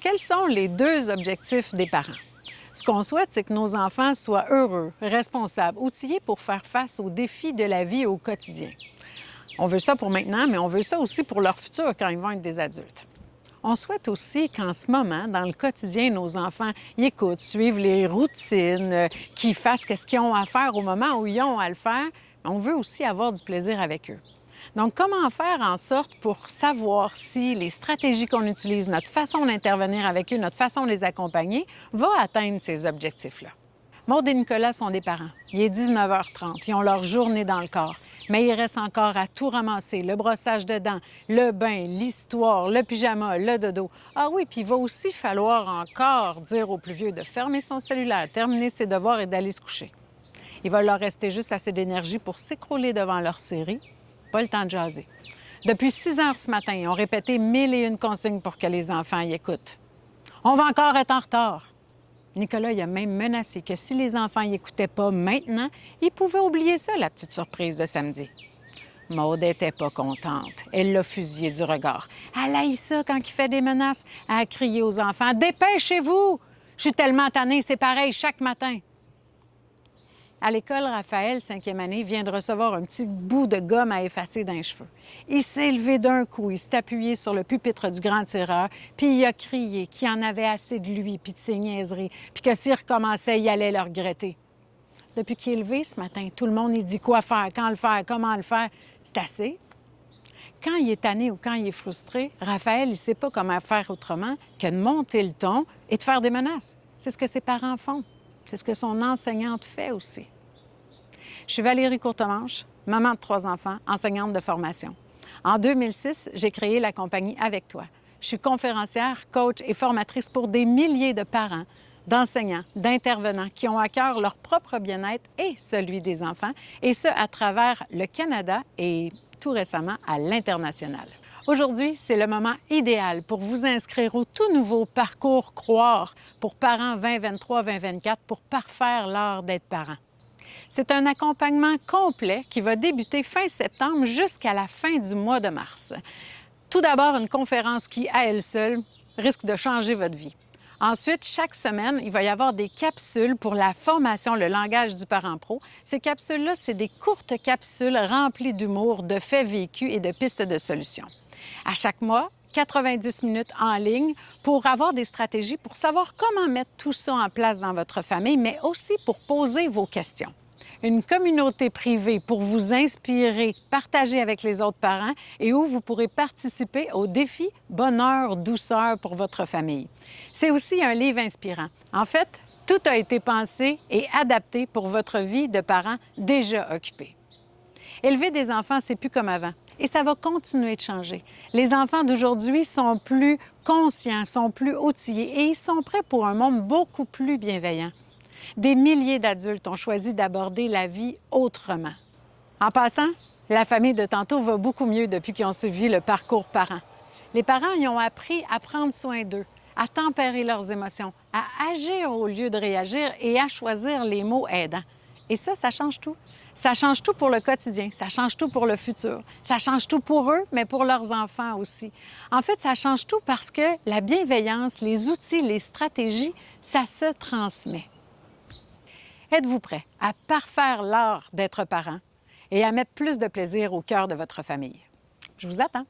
Quels sont les deux objectifs des parents? Ce qu'on souhaite, c'est que nos enfants soient heureux, responsables, outillés pour faire face aux défis de la vie au quotidien. On veut ça pour maintenant, mais on veut ça aussi pour leur futur quand ils vont être des adultes. On souhaite aussi qu'en ce moment, dans le quotidien, nos enfants y écoutent, suivent les routines, qu'ils fassent ce qu'ils ont à faire au moment où ils ont à le faire. On veut aussi avoir du plaisir avec eux. Donc, comment faire en sorte pour savoir si les stratégies qu'on utilise, notre façon d'intervenir avec eux, notre façon de les accompagner, va atteindre ces objectifs-là? Maude et Nicolas sont des parents. Il est 19h30. Ils ont leur journée dans le corps. Mais il reste encore à tout ramasser. Le brossage de dents, le bain, l'histoire, le pyjama, le dodo. Ah oui, puis il va aussi falloir encore dire aux plus vieux de fermer son cellulaire, terminer ses devoirs et d'aller se coucher. Il va leur rester juste assez d'énergie pour s'écrouler devant leur série. Pas le temps de jaser. Depuis 6 heures ce matin, ils ont répété 1001 consignes pour que les enfants y écoutent. On va encore être en retard. Nicolas il a même menacé que si les enfants n'y écoutaient pas maintenant, ils pouvaient oublier ça, la petite surprise de samedi. Maude n'était pas contente. Elle l'a fusillé du regard. Elle haït ça quand il fait des menaces. Elle a crié aux enfants « Dépêchez-vous! Je suis tellement tannée, c'est pareil chaque matin. » À l'école, Raphaël, 5e année, vient de recevoir un petit bout de gomme à effacer dans les cheveux. Il s'est levé d'un coup, il s'est appuyé sur le pupitre du grand tireur, puis il a crié qu'il en avait assez de lui puis de ses niaiseries, puis que s'il recommençait, il allait le regretter. Depuis qu'il est levé ce matin, tout le monde il dit quoi faire, quand le faire, comment le faire. C'est assez. Quand il est tanné ou quand il est frustré, Raphaël, il ne sait pas comment faire autrement que de monter le ton et de faire des menaces. C'est ce que ses parents font. C'est ce que son enseignante fait aussi. Je suis Valérie Courtemanche, maman de 3 enfants, enseignante de formation. En 2006, j'ai créé la compagnie Avec toi. Je suis conférencière, coach et formatrice pour des milliers de parents, d'enseignants, d'intervenants qui ont à cœur leur propre bien-être et celui des enfants, et ce, à travers le Canada et tout récemment à l'international. Aujourd'hui, c'est le moment idéal pour vous inscrire au tout nouveau parcours Croire pour parents 2023-2024 pour parfaire l'art d'être parent. C'est un accompagnement complet qui va débuter fin septembre jusqu'à la fin du mois de mars. Tout d'abord, une conférence qui, à elle seule, risque de changer votre vie. Ensuite, chaque semaine, il va y avoir des capsules pour la formation, le langage du parent pro. Ces capsules-là, c'est des courtes capsules remplies d'humour, de faits vécus et de pistes de solutions. À chaque mois, 90 minutes en ligne pour avoir des stratégies pour savoir comment mettre tout ça en place dans votre famille, mais aussi pour poser vos questions. Une communauté privée pour vous inspirer, partager avec les autres parents et où vous pourrez participer au défi Bonheur, douceur pour votre famille. C'est aussi un livre inspirant. En fait, tout a été pensé et adapté pour votre vie de parents déjà occupés. Élever des enfants, c'est plus comme avant. Et ça va continuer de changer. Les enfants d'aujourd'hui sont plus conscients, sont plus outillés et ils sont prêts pour un monde beaucoup plus bienveillant. Des milliers d'adultes ont choisi d'aborder la vie autrement. En passant, la famille de tantôt va beaucoup mieux depuis qu'ils ont suivi le parcours parent. Les parents y ont appris à prendre soin d'eux, à tempérer leurs émotions, à agir au lieu de réagir et à choisir les mots aidants. Et ça change tout. Ça change tout pour le quotidien, ça change tout pour le futur. Ça change tout pour eux, mais pour leurs enfants aussi. En fait, ça change tout parce que la bienveillance, les outils, les stratégies, ça se transmet. Êtes-vous prêt à parfaire l'art d'être parent et à mettre plus de plaisir au cœur de votre famille? Je vous attends.